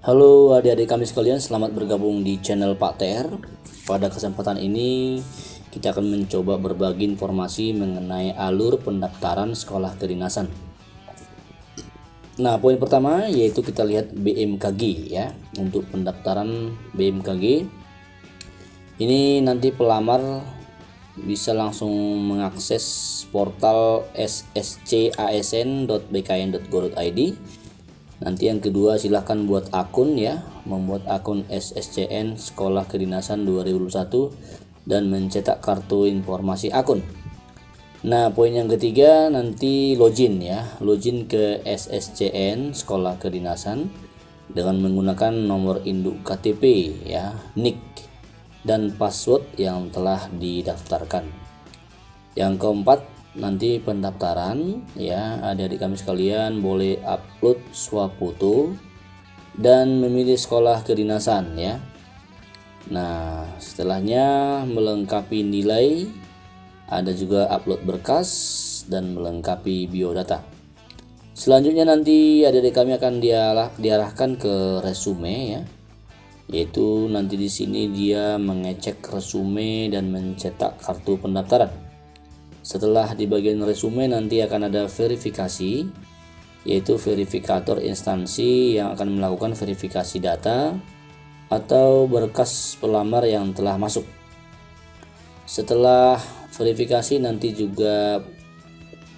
Halo adik-adik kami sekalian, selamat bergabung di channel Pak TR. Pada kesempatan ini kita akan mencoba berbagi informasi mengenai alur pendaftaran sekolah kedinasan. Nah, poin pertama yaitu kita lihat BMKG ya. Untuk pendaftaran BMKG ini nanti pelamar bisa langsung mengakses portal sscasn.bkn.go.id. Nanti yang kedua silahkan buat akun ya, membuat akun SSCN Sekolah Kedinasan 2021 dan mencetak kartu informasi akun. Nah, poin yang ketiga nanti login ya, login ke SSCN Sekolah Kedinasan dengan menggunakan nomor induk KTP ya, NIK dan password yang telah didaftarkan. Yang keempat nanti pendaftaran ya, adik-adik kami sekalian boleh upload swafoto dan memilih sekolah kedinasan ya. Nah, setelahnya melengkapi nilai, ada juga upload berkas dan melengkapi biodata. Selanjutnya nanti adik-adik kami akan diarahkan ke resume ya, yaitu nanti di sini dia mengecek resume dan mencetak kartu pendaftaran. Setelah di bagian resume nanti akan ada verifikasi, yaitu verifikator instansi yang akan melakukan verifikasi data atau berkas pelamar yang telah masuk. Setelah verifikasi nanti juga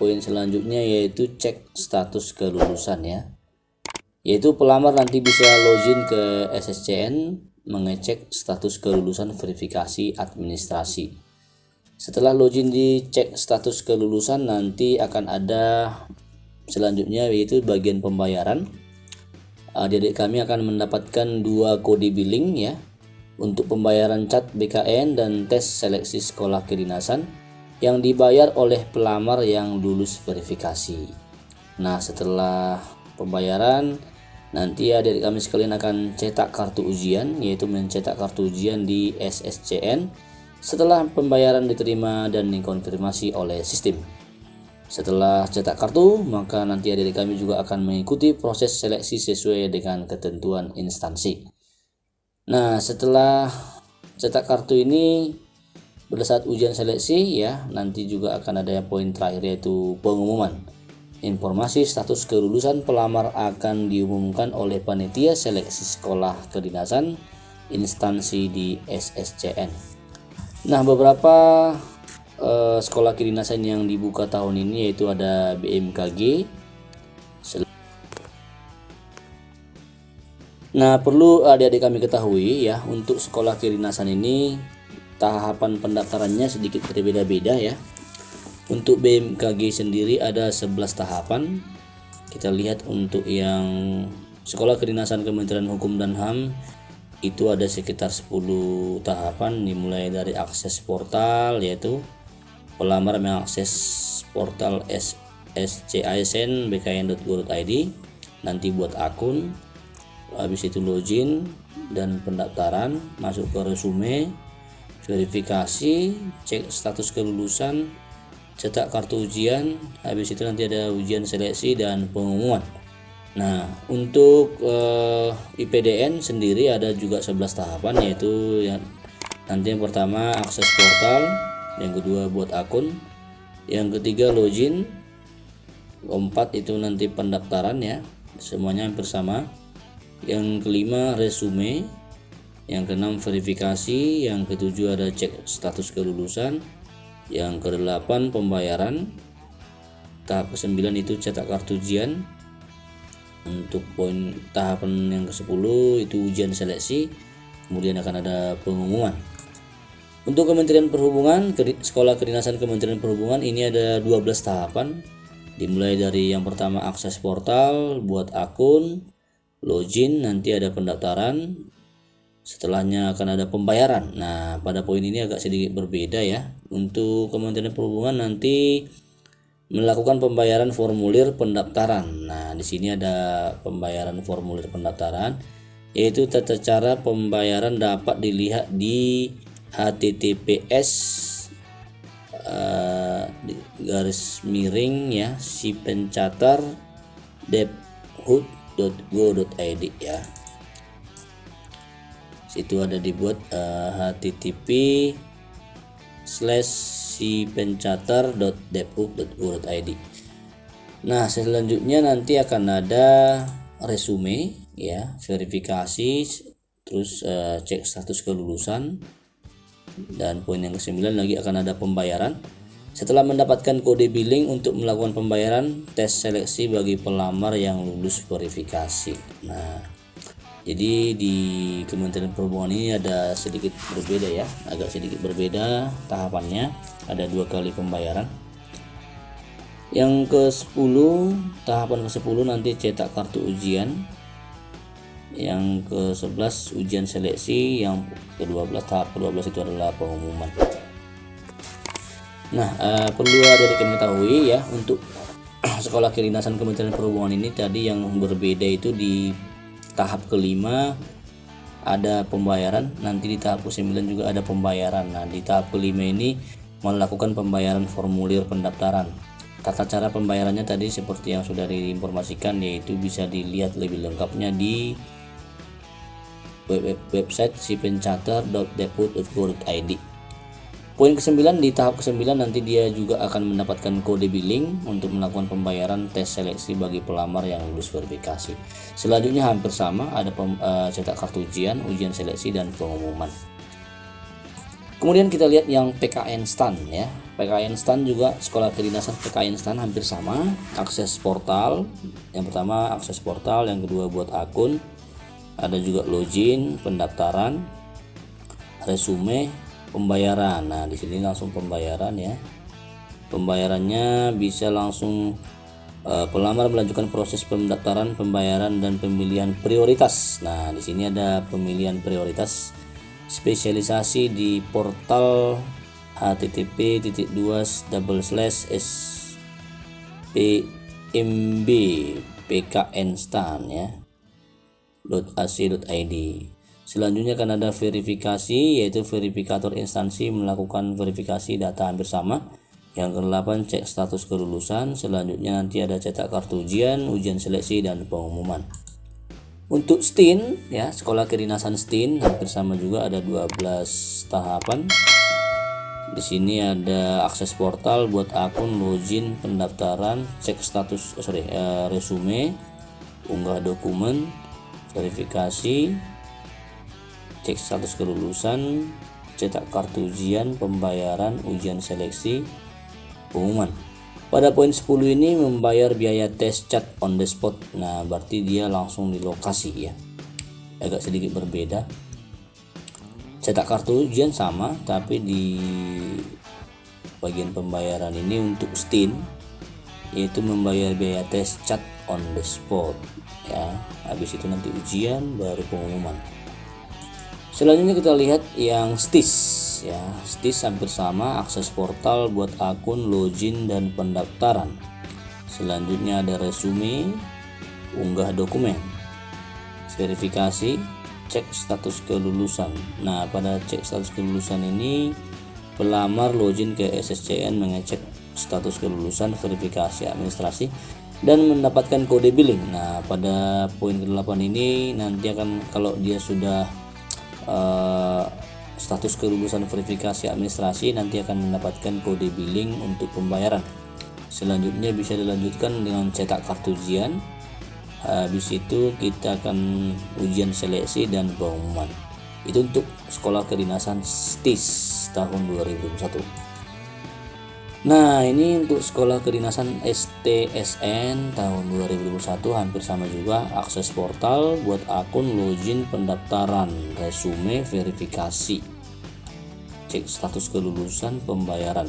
poin selanjutnya yaitu cek status kelulusan ya, yaitu pelamar nanti bisa login ke SSCN mengecek status kelulusan verifikasi administrasi. Setelah login dicek status kelulusan nanti akan ada selanjutnya yaitu bagian pembayaran. Adik-adik kami akan mendapatkan 2 kode billing ya untuk pembayaran cat BKN dan tes seleksi sekolah kedinasan yang dibayar oleh pelamar yang lulus verifikasi. Nah, setelah pembayaran nanti adik-adik kami sekalian akan cetak kartu ujian, yaitu mencetak kartu ujian di SSCN setelah pembayaran diterima dan dikonfirmasi oleh sistem. Setelah cetak kartu, maka nanti adik-adik kami juga akan mengikuti proses seleksi sesuai dengan ketentuan instansi. Nah, setelah cetak kartu ini pada saat ujian seleksi ya, nanti juga akan ada poin terakhir yaitu pengumuman. Informasi status kelulusan pelamar akan diumumkan oleh panitia seleksi sekolah kedinasan instansi di SSCN. Nah, beberapa sekolah kedinasan yang dibuka tahun ini yaitu ada BMKG. Nah, perlu adik-adik kami ketahui ya, untuk sekolah kedinasan ini tahapan pendaftarannya sedikit berbeda-beda ya. Untuk BMKG sendiri ada 11 tahapan. Kita lihat untuk yang sekolah kedinasan Kementerian Hukum dan HAM itu ada sekitar 10 tahapan, dimulai dari akses portal, yaitu pelamar mengakses portal SSCasn bkn.go.id, nanti buat akun, habis itu login dan pendaftaran, masuk ke resume, verifikasi, cek status kelulusan, cetak kartu ujian, habis itu nanti ada ujian seleksi dan pengumuman. Nah, untuk IPDN sendiri ada juga 11 tahapan, yaitu nanti yang pertama akses portal, yang kedua buat akun, yang ketiga login, keempat itu nanti pendaftaran ya, semuanya hampir sama, yang kelima resume, yang keenam verifikasi, yang ketujuh ada cek status kelulusan, yang kedelapan pembayaran, tahap ke-9 itu cetak kartu ujian. Untuk poin tahapan yang ke-10 itu ujian seleksi, kemudian akan ada pengumuman. Untuk Kementerian Perhubungan, sekolah kedinasan Kementerian Perhubungan ini ada 12 tahapan, dimulai dari yang pertama akses portal, buat akun, login, nanti ada pendaftaran, setelahnya akan ada pembayaran. Nah, pada poin ini agak sedikit berbeda ya. Untuk Kementerian Perhubungan nanti melakukan pembayaran formulir pendaftaran. Nah, di sini ada pembayaran formulir pendaftaran, yaitu tata cara pembayaran dapat dilihat di https // ya sipencatar debhub.go.id ya. Situ ada dibuat http://sipencater.depuk.go.id. Nah, selanjutnya nanti akan ada resume ya, verifikasi, terus cek status kelulusan, dan poin yang ke-9 lagi akan ada pembayaran. Setelah mendapatkan kode billing untuk melakukan pembayaran, tes seleksi bagi pelamar yang lulus verifikasi. Nah, jadi di Kementerian Perhubungan ini ada sedikit berbeda ya, agak sedikit berbeda tahapannya. Ada 2 kali pembayaran. Yang ke-10, tahapan ke-10 nanti cetak kartu ujian. Yang ke-11 ujian seleksi. Yang ke-12, tahap ke-12 itu adalah pengumuman. Nah, perlu ada diketahui ya, untuk sekolah kedinasan Kementerian Perhubungan ini tadi yang berbeda itu di tahap kelima ada pembayaran, nanti di tahap ke-9 juga ada pembayaran. Nah, di tahap kelima ini melakukan pembayaran formulir pendaftaran. Tata cara pembayarannya tadi seperti yang sudah diinformasikan, yaitu bisa dilihat lebih lengkapnya di website sipencater.depuk.go.id. Poin ke-9, di tahap ke-9 nanti dia juga akan mendapatkan kode billing untuk melakukan pembayaran tes seleksi bagi pelamar yang lulus verifikasi. Selanjutnya hampir sama, ada cetak kartu ujian, ujian seleksi, dan pengumuman. Kemudian kita lihat yang PKN STAN ya. PKN STAN juga sekolah kedinasan PKN STAN hampir sama, akses portal. Yang pertama akses portal, yang kedua buat akun. Ada juga login, pendaftaran, resume, pembayaran. Nah, di sini langsung pembayaran ya. Pembayarannya bisa langsung pelamar melanjutkan proses pendaftaran, pembayaran, dan pemilihan prioritas. Nah, di sini ada pemilihan prioritas spesialisasi di portal http://spmb pknstan ya .ac.id. Selanjutnya akan ada verifikasi, yaitu verifikator instansi melakukan verifikasi data hampir sama. Yang ke-8 cek status kelulusan. Selanjutnya nanti ada cetak kartu ujian, ujian seleksi, dan pengumuman. Untuk STIN ya, sekolah kedinasan STIN hampir sama juga, ada 12 tahapan. Di sini ada akses portal, buat akun, login, pendaftaran, cek status resume, unggah dokumen, verifikasi, cek status kelulusan, cetak kartu ujian, pembayaran, ujian seleksi, pengumuman. Pada poin 10 ini membayar biaya tes chat on the spot. Nah, berarti dia langsung di lokasi ya. Agak sedikit berbeda. Cetak kartu ujian sama, tapi di bagian pembayaran ini untuk STIN yaitu membayar biaya tes chat on the spot ya. Habis itu nanti ujian, baru pengumuman. Selanjutnya kita lihat yang STIS ya. STIS hampir sama, akses portal, buat akun, login, dan pendaftaran. Selanjutnya ada resume, unggah dokumen, verifikasi, cek status kelulusan. Nah, pada cek status kelulusan ini pelamar login ke SSCN, mengecek status kelulusan, verifikasi administrasi, dan mendapatkan kode billing. Nah, pada poin ke-8 ini nanti akan, kalau dia sudah status kelulusan verifikasi administrasi, nanti akan mendapatkan kode billing untuk pembayaran. Selanjutnya bisa dilanjutkan dengan cetak kartu ujian. Habis itu kita akan ujian seleksi dan pengumuman. Itu untuk sekolah kedinasan STIS tahun 2021. Nah, ini untuk sekolah kedinasan STSN tahun 2021 hampir sama juga, akses portal, buat akun, login, pendaftaran, resume, verifikasi, cek status kelulusan, pembayaran,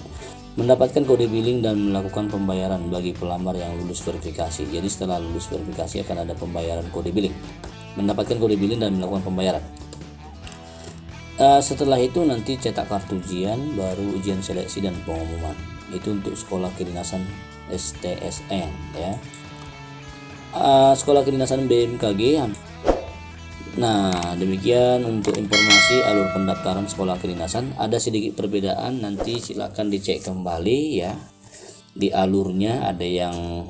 mendapatkan kode billing, dan melakukan pembayaran bagi pelamar yang lulus verifikasi. Jadi setelah lulus verifikasi akan ada pembayaran kode billing, mendapatkan kode billing, dan melakukan pembayaran. Setelah itu nanti cetak kartu ujian, baru ujian seleksi dan pengumuman. Itu untuk sekolah kedinasan STSN ya. Sekolah kedinasan BMKG. Nah, demikian untuk informasi alur pendaftaran sekolah kedinasan. Ada sedikit perbedaan, nanti silakan dicek kembali ya. Di alurnya ada yang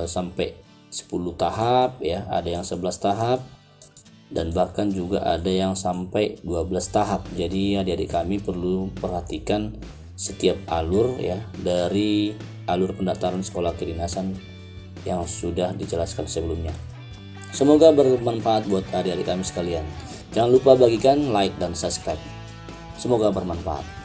sampai 10 tahap ya, ada yang 11 tahap, dan bahkan juga ada yang sampai 12 tahap. Jadi adik-adik kami perlu perhatikan setiap alur ya dari alur pendaftaran sekolah kedinasan yang sudah dijelaskan sebelumnya. Semoga bermanfaat buat adik-adik kami sekalian. Jangan lupa bagikan like dan subscribe. Semoga bermanfaat.